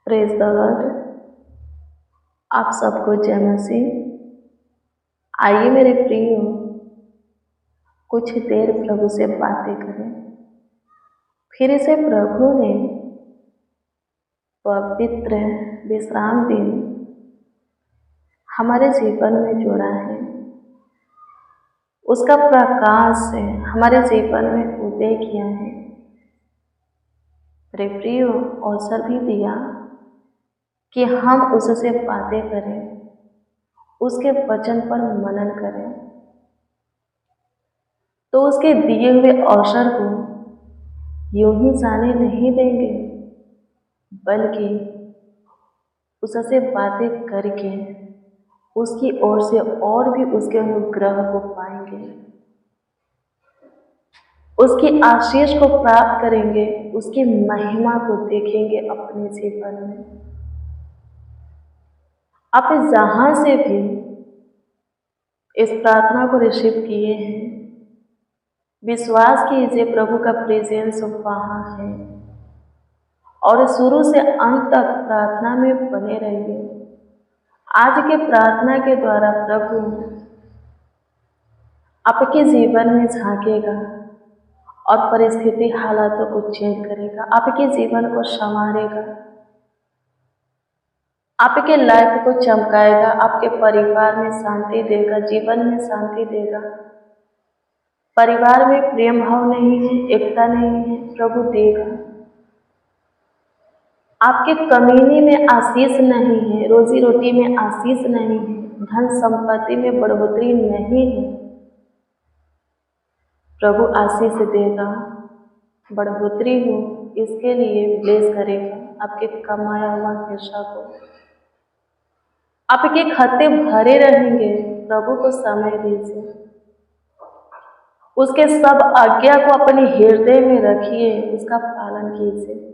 Praise the Lord. आप सबको जय मसीह। आइए मेरे प्रियो, कुछ देर प्रभु से बातें करें। फिर इसे प्रभु ने पवित्र विश्राम दिन हमारे जीवन में जोड़ा है। उसका प्रकाश से हमारे जीवन में उदय किया है। मेरे प्रियो, अवसर भी दिया कि हम उससे बातें करें, उसके वचन पर मनन करें। तो उसके दिए हुए अवसर को यूं ही जाने नहीं देंगे, बल्कि उससे बातें करके उसकी ओर से और भी उसके अनुग्रह को पाएंगे, उसकी आशीष को प्राप्त करेंगे, उसकी महिमा को देखेंगे अपने जीवन में। आप जहां से भी इस प्रार्थना को रिसीव किए हैं, विश्वास कीजिए प्रभु का प्रेजेंस वहां है और शुरू से अंत तक प्रार्थना में बने रहिए। आज के प्रार्थना के द्वारा प्रभु आपके जीवन में झांकेगा और परिस्थिति हालातों को चेंज करेगा, आपके जीवन को संवारेगा, आपके लाइफ को चमकाएगा, आपके परिवार में शांति देगा, जीवन में शांति देगा। परिवार में प्रेम भाव नहीं है, एकता नहीं है, प्रभु देगा। आपके कमीनी में आशीष नहीं है, रोजी रोटी में आशीष नहीं है, धन संपत्ति में बढ़ोतरी नहीं है, प्रभु आशीष देगा, बढ़ोतरी हो इसके लिए ब्लेस करेगा आपके कमाया हुआ पैसा को। आपके खाते भरे रहेंगे। प्रभु को समय दीजिए, उसके सब आज्ञा को अपने हृदय में रखिए, उसका पालन कीजिए।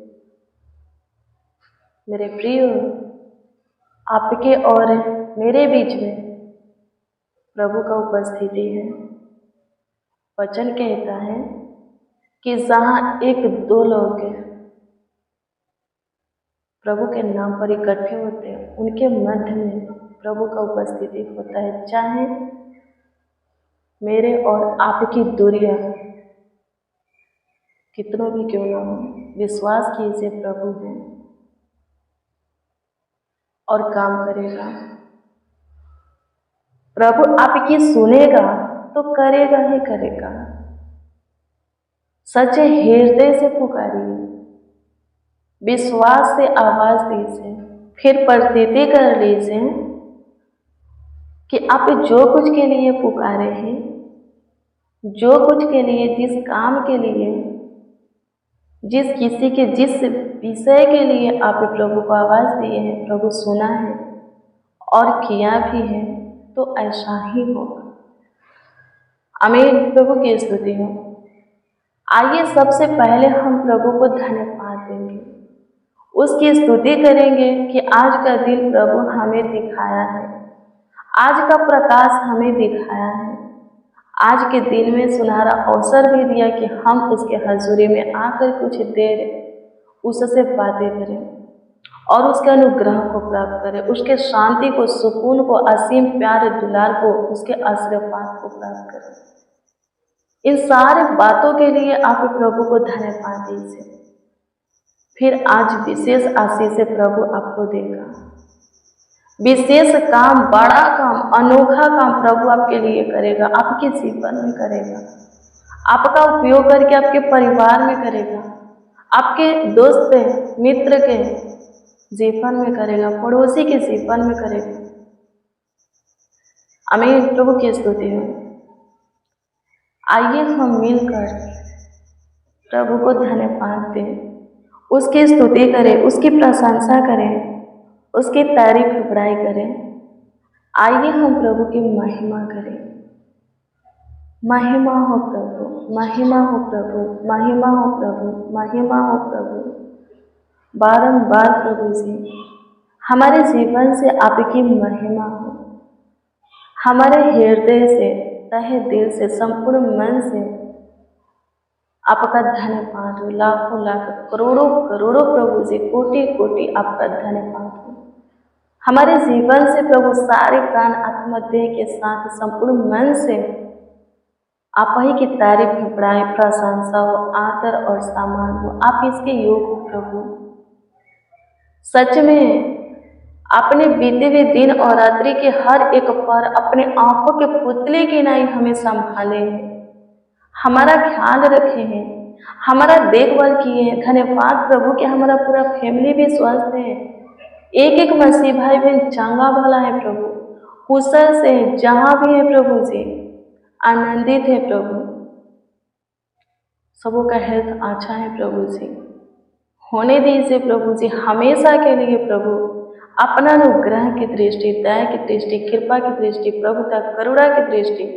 मेरे प्रियो, आपके और मेरे बीच में प्रभु का उपस्थिति है। वचन कहता है कि जहां एक दो लोग प्रभु के नाम पर इकट्ठे होते हैं, उनके मध्य में प्रभु का उपस्थिति होता है। चाहे मेरे और आपकी दूरियां कितनों भी क्यों ना हो, विश्वास कीजिए प्रभु है और काम करेगा। प्रभु आपकी सुनेगा तो करेगा ही करेगा। सच्चे हृदय से पुकारिए, विश्वास से आवाज दीजिए, फिर प्रतीति कर लीजिए कि आप जो कुछ के लिए पुकारे हैं, जो कुछ के लिए, जिस काम के लिए, जिस किसी के, जिस विषय के लिए आप प्रभु को आवाज दिए हैं, प्रभु सुना है और किया भी है, तो ऐसा ही होगा। आमीन। प्रभु की स्तुति हो। आइए सबसे पहले हम प्रभु को धन्यवाद देंगे, उसकी स्तुति करेंगे कि आज का दिन प्रभु हमें दिखाया है, आज का प्रकाश हमें दिखाया है, आज के दिन में सुनहरा अवसर भी दिया कि हम उसके हजूरी में आकर कुछ देर उससे बातें करें और उसके अनुग्रह को प्राप्त करें, उसके शांति को, सुकून को, असीम प्यार दुलार को, उसके आशीर्वाद को प्राप्त करें। इन सारे बातों के लिए आप प्रभु को धन्यवाद दीजिए। फिर आज विशेष आशीष से प्रभु आपको देगा। विशेष काम, बड़ा काम, अनोखा काम प्रभु आपके लिए करेगा, आपके जीवन में करेगा, आपका उपयोग करके आपके परिवार में करेगा, आपके दोस्त मित्र के जीवन में करेगा, पड़ोसी के जीवन में करेगा। आमीन। प्रभु की स्तुति हो। आइए हम मिलकर प्रभु को धन्यवाद दें, उसकी स्तुति करें, उसकी प्रशंसा करें, उसकी तारीफ बड़ाई करें। आइए हम प्रभु की महिमा करें। महिमा हो प्रभु, महिमा हो प्रभु, महिमा हो प्रभु, महिमा हो प्रभु। बारंबार प्रभु जी हमारे जीवन से आपकी महिमा हो, हमारे हृदय से, तहे दिल से, संपूर्ण मन से आपका धन्यवाद हो, लाखों लाख करोड़ों करोड़ों प्रभु जी, कोटि कोटि आपका धन्यवाद हो। हमारे जीवन से प्रभु सारे प्राण आत्मा देह के साथ संपूर्ण मन से आप ही की तारीफ में बड़ाई प्रशंसा हो, आदर और सम्मान हो। आप इसके योग हो प्रभु। सच में आपने बीते हुए दिन और रात्रि के हर एक पर अपने आंखों के पुतले की नाई हमें संभाले हैं, हमारा ख्याल रखे हैं, हमारा देखभाल किए हैं। धन्यवाद प्रभु कि हमारा पूरा फैमिली भी स्वस्थ है, एक एक मसीह भाई बहन चंगा भला है प्रभु, कुशल से जहाँ भी है प्रभु जी, आनंदित है प्रभु। सबों का हेल्थ अच्छा है प्रभु जी, होने दीजिए प्रभु जी हमेशा के लिए प्रभु। अपना अनुग्रह की दृष्टि, दया की दृष्टि, कृपा की दृष्टि, प्रभुता करुणा की दृष्टि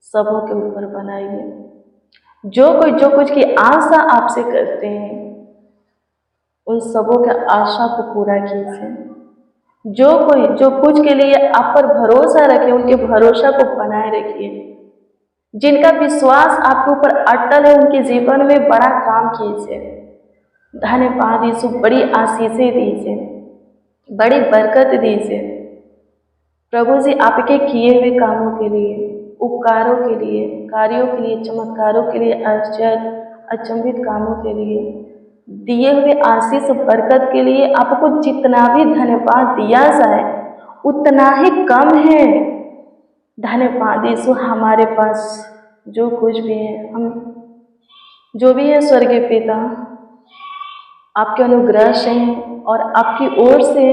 सबों के ऊपर बनाइए। जो कुछ की आशा आपसे करते हैं उन सबों के आशा को पूरा कीजिए। जो कुछ के लिए आप पर भरोसा रखे उनके भरोसा को बनाए रखिए। जिनका विश्वास आपके ऊपर अटल है उनके जीवन में बड़ा काम कीजिए। धन्यवाद यीशु, बड़ी आशीषें दीजिए, बड़ी बरकत दीजिए प्रभु जी। आपके किए हुए कामों के लिए, उपकारों के लिए, कार्यों के लिए, चमत्कारों के लिए, आश्चर्य अचंभित कामों के लिए, दिए हुए आशीष बरकत के लिए आपको जितना भी धन्यवाद दिया जाए उतना ही कम है। धन्यवाद यीशु। हमारे पास जो कुछ भी है, हम जो भी है स्वर्गीय पिता आपके अनुग्रह से और आपकी ओर से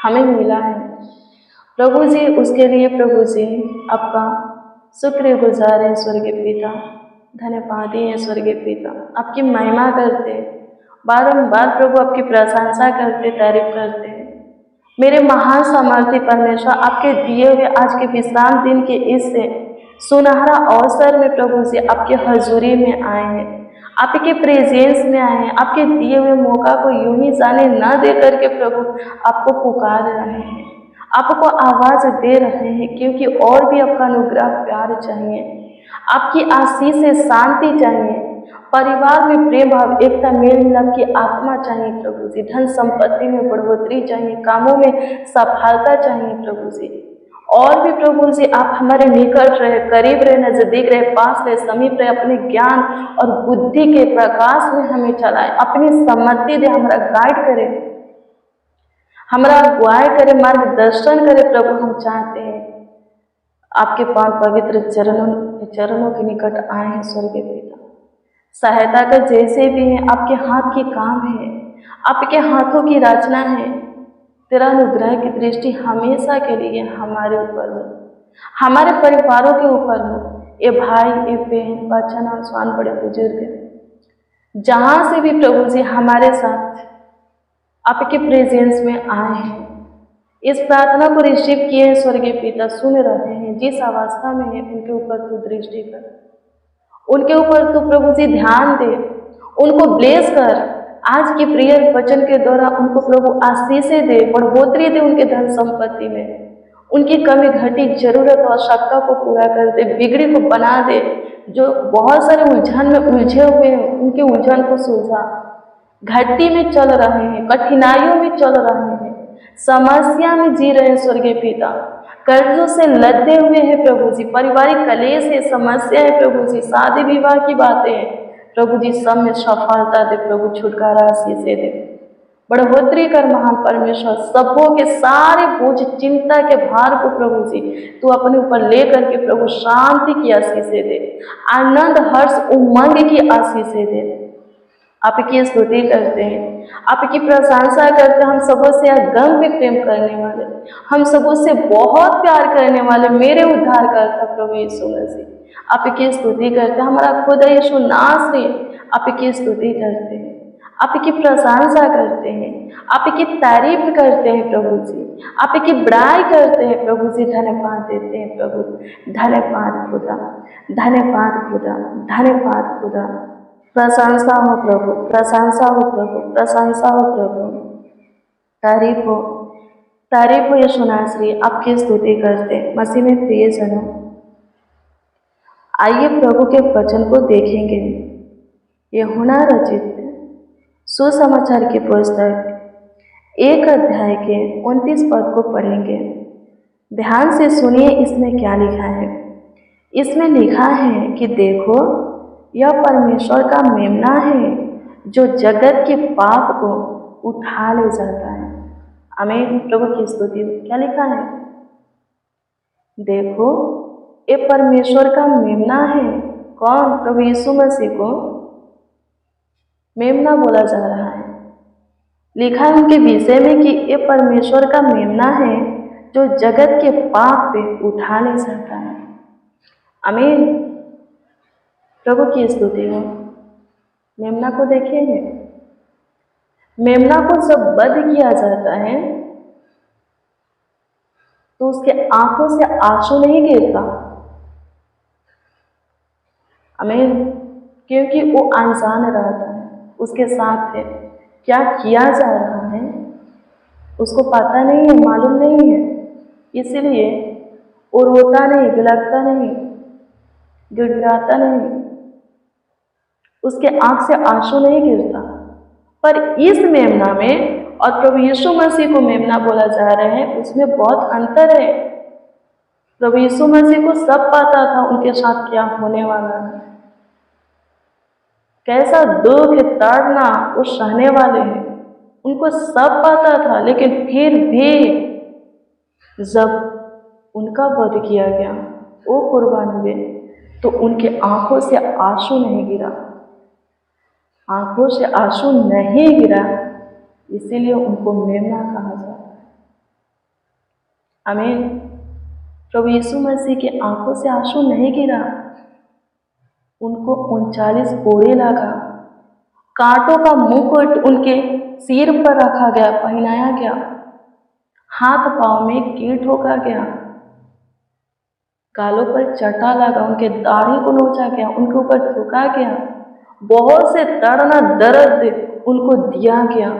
हमें मिला है प्रभु जी। उसके लिए प्रभु जी आपका शुक्रगुजार है स्वर्गीय पिता, धन्यवादी है स्वर्गीय पिता। आपकी महिमा करते, बारंबार प्रभु आपकी प्रशंसा करते, तारीफ करते हैं। मेरे महान सामर्थी परमेश्वर, आपके दिए हुए आज के विश्राम दिन के इस सुनहरा अवसर में प्रभु जी आपके हजूरी में आए हैं, आपके प्रेजेंस में आए हैं। आपके दिए हुए मौका को यूं ही जाने न दे करके प्रभु आपको पुकार रहे हैं, आपको आवाज दे रहे हैं, क्योंकि और भी आपका अनुग्रह प्यार चाहिए, आपकी आशीष से शांति चाहिए, परिवार में प्रेम भाव एकता मेल मिलाप की आत्मा चाहिए प्रभु जी, धन संपत्ति में बढ़ोतरी चाहिए, कामों में सफलता चाहिए प्रभु जी। और भी प्रभु जी आप हमारे निकट रहे, करीब रहे, नजदीक रहे, पास रहे, समीप रहे, अपने ज्ञान और बुद्धि के प्रकाश में हमें चलाए, अपनी सम्मति दे, हमारा गाइड करे, हमारा अगुवाई करे, मार्गदर्शन करे प्रभु। हम चाहते हैं आपके पास पवित्र चरणों के निकट आए हैं स्वर्गीय पिता। सहायता कर जैसे भी है, आपके हाथ की काम है, आपके हाथों की रचना है। तेरा अनुग्रह की दृष्टि हमेशा के लिए हमारे ऊपर हो, हमारे परिवारों के ऊपर हो। ये भाई, ये बहन, बच्चा, नौजवान, बड़े बुजुर्ग जहाँ से भी प्रभु जी हमारे साथ आपके प्रेजेंस में आए हैं, इस प्रार्थना को रिसीव किए हैं स्वर्गीय पिता, सुन रहे हैं, जिस अवस्था में है उनके ऊपर तू दृष्टि कर, उनके ऊपर तू प्रभु जी ध्यान दे, उनको ब्लेस कर। आज के प्रिय वचन के द्वारा उनको प्रभु आशीषें दे, बढ़ोतरी दे उनके धन संपत्ति में, उनकी कमी घटी जरूरत और आवश्यकता को पूरा कर दे, बिगड़ी को बना दे। जो बहुत सारे उलझन में उलझे हुए हैं उनके उलझन को सुलझा, घाटी में चल रहे हैं, कठिनाइयों में चल रहे हैं, समस्या में जी रहे हैं स्वर्गीय पिता, कर्जों से लदे हुए हैं प्रभु जी, पारिवारिक कलेश है, समस्या है प्रभु जी, शादी विवाह की बातें हैं प्रभु जी, सब में सफलता दे प्रभु, छुटकारा आशीषें दे, बढ़ोतरी कर महान परमेश्वर। सबों के सारे बोझ चिंता के भार को प्रभु जी तू अपने ऊपर ले करके प्रभु शांति की आशीषें दे, आनंद हर्ष उमंग की आशीषें दे। आपकी स्तुति करते हैं, आपकी प्रशंसा करते हैं। हम सबों से अगम्य प्रेम करने वाले, हम सबों से बहुत प्यार करने वाले मेरे उद्धारकर्ता प्रभु यीशु मसीह, आपकी स्तुति करते हैं। हमारा खुदा यीशु नासरी आपकी स्तुति करते हैं, आपकी प्रशंसा करते हैं, आपकी तारीफ करते हैं प्रभु जी, आपकी बड़ाई करते हैं प्रभु जी। धन्यवाद देते हैं प्रभु, धन्यवाद खुदा, धन्यवाद खुदा, धन्यवाद खुदा। प्रशंसा हो प्रभु, प्रशंसा हो प्रभु, प्रशंसा हो प्रभु, तारीफ हो यीशु नासरी। आपकी स्तुति करते मसीह में प्रिय जनों, आइए प्रभु के वचन को देखेंगे। यूहन्ना रचित सुसमाचार की पुस्तक 1 अध्याय के 29 पद को पढ़ेंगे। ध्यान से सुनिए इसमें क्या लिखा है। इसमें लिखा है कि देखो, यह परमेश्वर का मेमना है जो जगत के पाप को उठा ले जाता है। आमीन। प्रभु की स्तुति। क्या लिखा है? देखो, ये परमेश्वर का मेमना है। कौन? प्रभु यीशु मसीह को मेमना बोला जा रहा है। लिखा है उनके विषय में कि ये परमेश्वर का मेमना है जो जगत के पाप पे उठा ले जाता है। आमीन। प्रभु की स्तुति हो। मेमना को देखेंगे। मेमना को जब वध किया जाता है तो उसके आंखों से आंसू नहीं गिरता। आमीन। क्योंकि वो अनजान रहता है, उसके साथ है, क्या किया जा रहा है उसको पता नहीं है, मालूम नहीं है, इसलिए वो रोता नहीं, बिलखता नहीं, गिड़गिड़ाता नहीं, उसके आंख से आंसू नहीं गिरता। पर इस मेमना में और प्रभु यीशु मसीह को मेमना बोला जा रहा है, उसमें बहुत अंतर है। प्रभु यीशु मसीह को सब पता था उनके साथ क्या होने वाला है, कैसा दुख ताड़ना वो सहने वाले हैं, उनको सब पता था। लेकिन फिर भी जब उनका वध किया गया, वो कुर्बान हुए, तो उनके आंखों से आंसू नहीं गिरा, आंखों से आंसू नहीं गिरा, इसीलिए उनको मेमना कहा जाता है। आमीन। प्रभु यीशु मसीह के आंखों से आंसू नहीं गिरा, उनको 39 कोड़े लगा, कांटों का मुकुट उनके सिर पर रखा गया, पहनाया गया, हाथ पांव में कील ठोका गया, गालों पर चटा लगा, उनके दाढ़ी को नोचा गया, उनके ऊपर थूका गया, बहुत से तड़ना दर्द उनको दिया गया,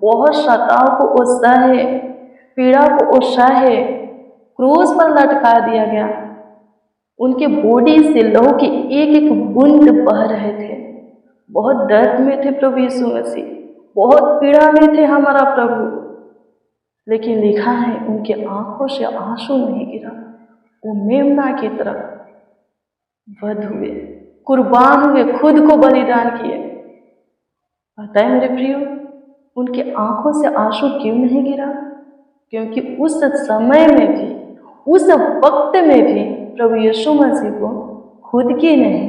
बहुत शताव को वो सहे, पीड़ा को वो सहे, क्रूस पर लटका दिया गया। उनके बॉडी से लहू के एक एक बूंद बह रहे थे। बहुत दर्द में थे प्रभु यीशु मसीह, बहुत पीड़ा में थे हमारा प्रभु। लेकिन लिखा है उनके आंखों से आंसू नहीं गिरा, वो मेमना की तरह वध हुए, कुर्बान हुए, खुद को बलिदान किए। पता है मेरे प्रियो, उनके आंखों से आंसू क्यों नहीं गिरा? क्योंकि उस समय में भी, उस वक्त में भी प्रभु यीशु मसीह को खुद की नहीं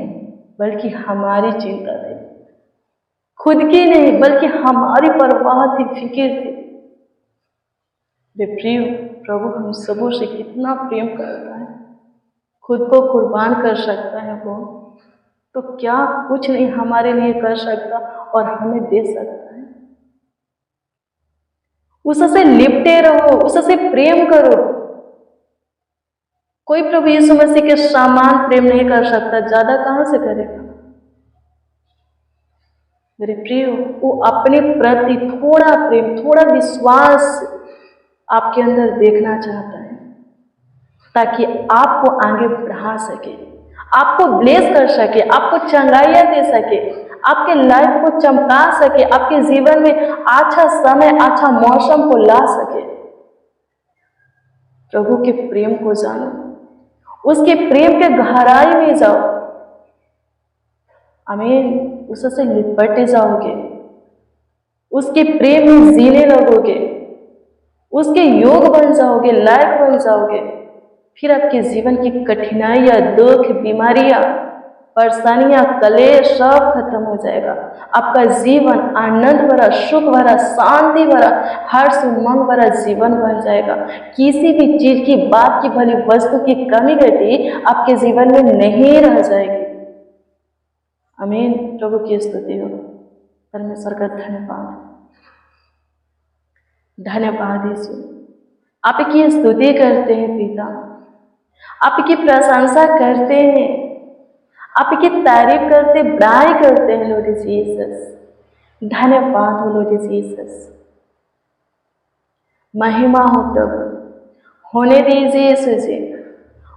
बल्कि हमारी चिंता थी, खुद की नहीं बल्कि हमारी परवाह थी, फिक्र थी। प्रिय प्रभु हम सबों से कितना प्रेम करता है, खुद को कुर्बान कर सकता है वो, तो क्या कुछ नहीं हमारे लिए कर सकता और हमें दे सकता है। उससे लिपटे रहो, उससे प्रेम करो। कोई प्रभु यीशु मसीह के समान प्रेम नहीं कर सकता, ज्यादा कहां से करेगा? मेरे प्रिय, वो अपने प्रति थोड़ा प्रेम, थोड़ा विश्वास आपके अंदर देखना चाहता है, ताकि आपको आगे बढ़ा सके, आपको ब्लेस कर सके, आपको चंगाइयां दे सके, आपके लाइफ को चमका सके, आपके जीवन में अच्छा समय, अच्छा मौसम को ला सके। प्रभु के प्रेम को जानो, उसके प्रेम के गहराई में जाओ। आमीन। उससे लिपट जाओगे, उसके प्रेम में जीने लगोगे, उसके योग बन जाओगे, लायक बन जाओगे। फिर आपके जीवन की कठिनाइयां, दुख, बीमारियां, परेशानियां, कलेश सब खत्म हो जाएगा। आपका जीवन आनंद भरा, सुख भरा, शांति भरा, हर्ष उमंग भरा जीवन बन जाएगा। किसी भी चीज की, बात की, भली वस्तु की कमी घटी आपके जीवन में नहीं रह जाएगी। आमीन। प्रभु की स्तुति हो। परमेश्वर का धन्यवाद, धन्यवाद यीशु। आपकी स्तुति करते हैं पिता, आपकी प्रशंसा करते हैं, आपकी तारीफ करते, बड़ाई करते हैं लॉर्ड जीसस। धन्यवाद हो लॉर्ड जीसस। महिमा हो प्रभु, होने दीजिए यीशु जी।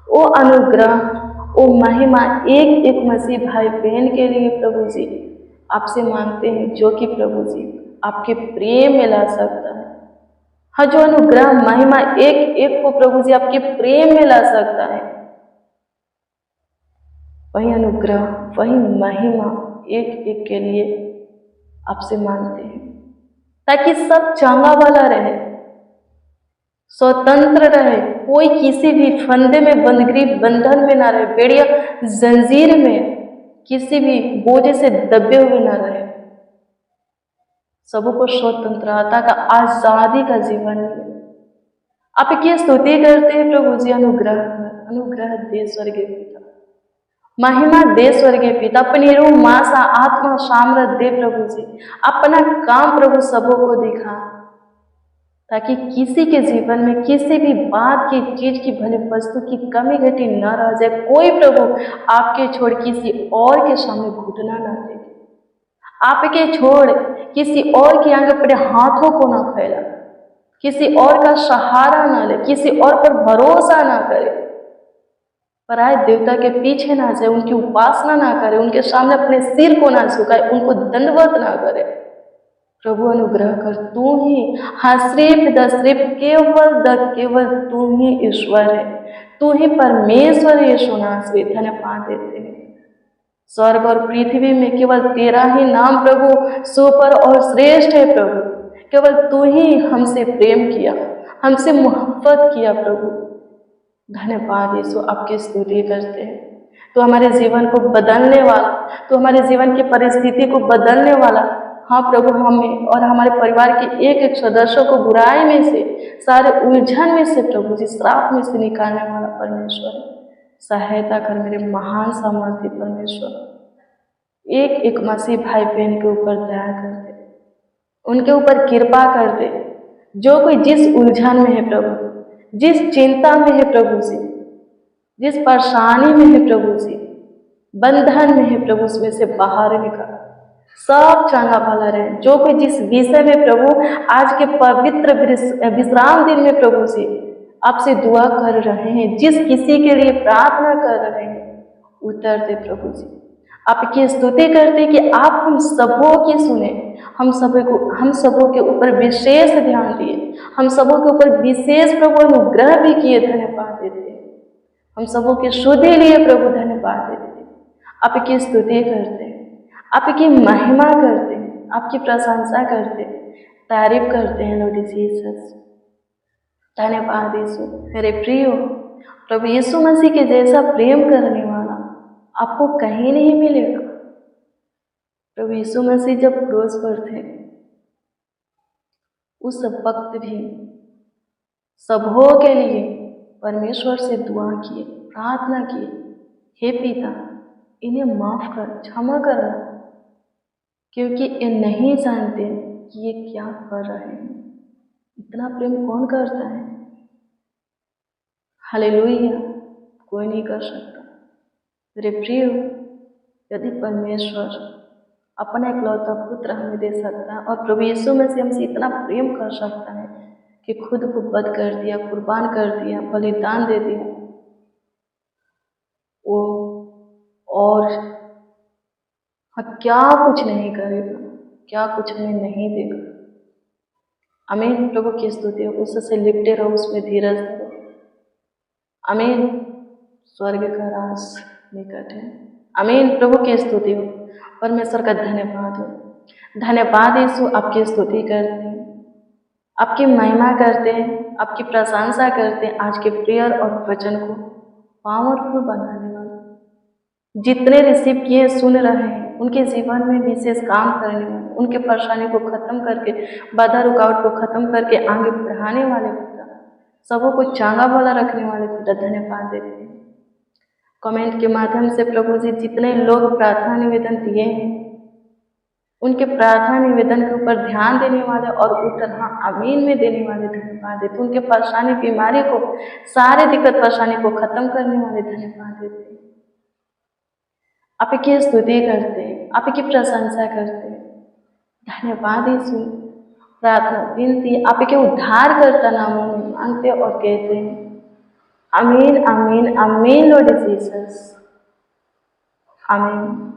वो अनुग्रह, वो महिमा एक एक मसीह भाई बहन के लिए प्रभु जी आपसे मांगते हैं जो कि प्रभु जी आपके प्रेम में ला सकता है। हाँ, जो अनुग्रह महिमा एक एक को प्रभु जी आपके प्रेम में ला सकता है, वही अनुग्रह वही महिमा एक एक के लिए आपसे मांगते हैं, ताकि सब चांगा वाला रहे, स्वतंत्र रहे, कोई किसी भी फंदे में बंदगी बंधन में ना रहे, बेड़िया जंजीर में किसी भी बोझ से दबे हुए ना रहे, सबको स्वतंत्रता का आजादी का जीवन मिले। आपकी स्तुति करते हैं प्रभु जी, अनुग्रह दे स्वर्गीय पिता, महिमा दे स्वर्गीय पिता, अपनी रूह मासा आत्मा सामर्थ दे प्रभु जी, अपना काम प्रभु सबों को दिखा, ताकि किसी के जीवन में किसी भी बात की चीज की भले वस्तु की कमी घटी न रह जाए। कोई प्रभु आपके छोड़ किसी और के सामने घुटना न दे, आपके छोड़ किसी और के आगे अपने हाथों को ना फैला, किसी और का सहारा ना ले, किसी और पर भरोसा ना करे, पराये देवता के पीछे ना जाए, उनकी उपासना ना करे, उनके सामने अपने सिर को ना झुकाए, उनको दंडवत ना करे। प्रभु अनुग्रह कर, तू ही सिर्फ केवल तू ही ईश्वर है, तू ही परमेश्वर यीशु नासरी। धन्यवाद देते हैं। स्वर्ग और पृथ्वी में केवल तेरा ही नाम प्रभु सुपर और श्रेष्ठ है प्रभु, केवल तू ही हमसे प्रेम किया, हमसे मोहब्बत किया प्रभु। धन्यवाद यीशु, आपकी स्तुति करते हैं। तो हमारे जीवन को बदलने वाला, तो हमारे जीवन की परिस्थिति को बदलने वाला, हाँ प्रभु, हमें और हमारे परिवार के एक एक सदस्यों को बुराई में से, सारे उलझन में से प्रभु जी, श्राप में से निकालने वाला परमेश्वर, सहायता कर मेरे महान सामर्थ्य परमेश्वर। एक एक मसीह भाई बहन के ऊपर दया कर दे, उनके ऊपर कृपा कर दे। जो कोई जिस उलझन में है प्रभु, जिस चिंता में है प्रभु जी, जिस परेशानी में है प्रभु जी, बंधन में है प्रभु, उसमें से बाहर निकल, सब चंगा भला रहे। जो कोई जिस विषय में प्रभु आज के पवित्र विश्राम दिन में प्रभु जी आपसे दुआ कर रहे हैं, जिस किसी के लिए प्रार्थना कर रहे हैं, उत्तर दे प्रभु जी। आपकी स्तुति करते कि आप हम सबों की सुने, हम सबों के ऊपर विशेष ध्यान दिए, हम सबों के ऊपर विशेष प्रभु अनुग्रह भी किए। धन्यवाद देते हैं। हम सबों के शुद्धि लिए प्रभु, धन्यवाद देते हैं। आपकी स्तुति करते हैं, आपकी महिमा करते हैं, आपकी प्रशंसा करते हैं, तारीफ करते हैं लॉर्ड जीसस। धन्यवाद यीशु, मेरे प्रिय प्रभु यीशु मसीह के जैसा प्रेम करने वाला आपको कहीं नहीं मिलेगा। प्रभु यीशु मसीह जब क्रूस पर थे, उस वक्त भी सबों के लिए परमेश्वर से दुआ किए, प्रार्थना किए, हे पिता इन्हें माफ कर, क्षमा करना, क्योंकि ये नहीं जानते कि ये क्या कर रहे हैं। इतना प्रेम कौन करता है? हालेलुया, कोई नहीं कर सकता। मेरे प्रिय, यदि परमेश्वर अपना इकलौता पुत्र हमें दे सकता है और प्रभु यीशु में से हमसे इतना प्रेम कर सकता है कि खुद को बद कर दिया, कुर्बान कर दिया, बलिदान दे दिया, वो और क्या कुछ नहीं करेगा, क्या कुछ हमें नहीं देगा। आमीन। प्रभु की स्तुति हो, उससे लिपटे रहो, उसमें धीरज धरो। आमीन। स्वर्ग का राज निकट है। आमीन। प्रभु की स्तुति हो, परमेश्वर का धन्यवाद हो। धन्यवाद यीशु, आपकी स्तुति करते हैं, आपकी महिमा करते हैं, आपकी प्रशंसा करते हैं। आज के प्रेयर और वचन को पावरफुल बनाने वाले जितने रिसीव किए, सुन रहे हैं, उनके जीवन में विशेष काम करने वाले, उनके परेशानी को खत्म करके, बाधा रुकावट को खत्म करके आगे बढ़ाने वाले खुदा, सबों को चांगा भला रखने वाले खुदा, धन्यवाद देते हैं। कमेंट के माध्यम से प्रभु जी जितने लोग प्रार्थना निवेदन दिए हैं, उनके प्रार्थना निवेदन के ऊपर ध्यान देने वाले और उत्तर हाँ आमीन में देने वाले, धन्यवाद देते। उनके परेशानी बीमारी को, सारे दिक्कत परेशानी को खत्म करने वाले, धन्यवाद देते हैं। आपकी स्तुति करते हैं, आपकी प्रशंसा करते हैं। धन्यवाद यीशु। प्रार्थना विनती आपके उद्धार करता नामों में मांगते और कहते हैं आमीन, आमीन, आमीन लॉर्ड जीसस, आमीन।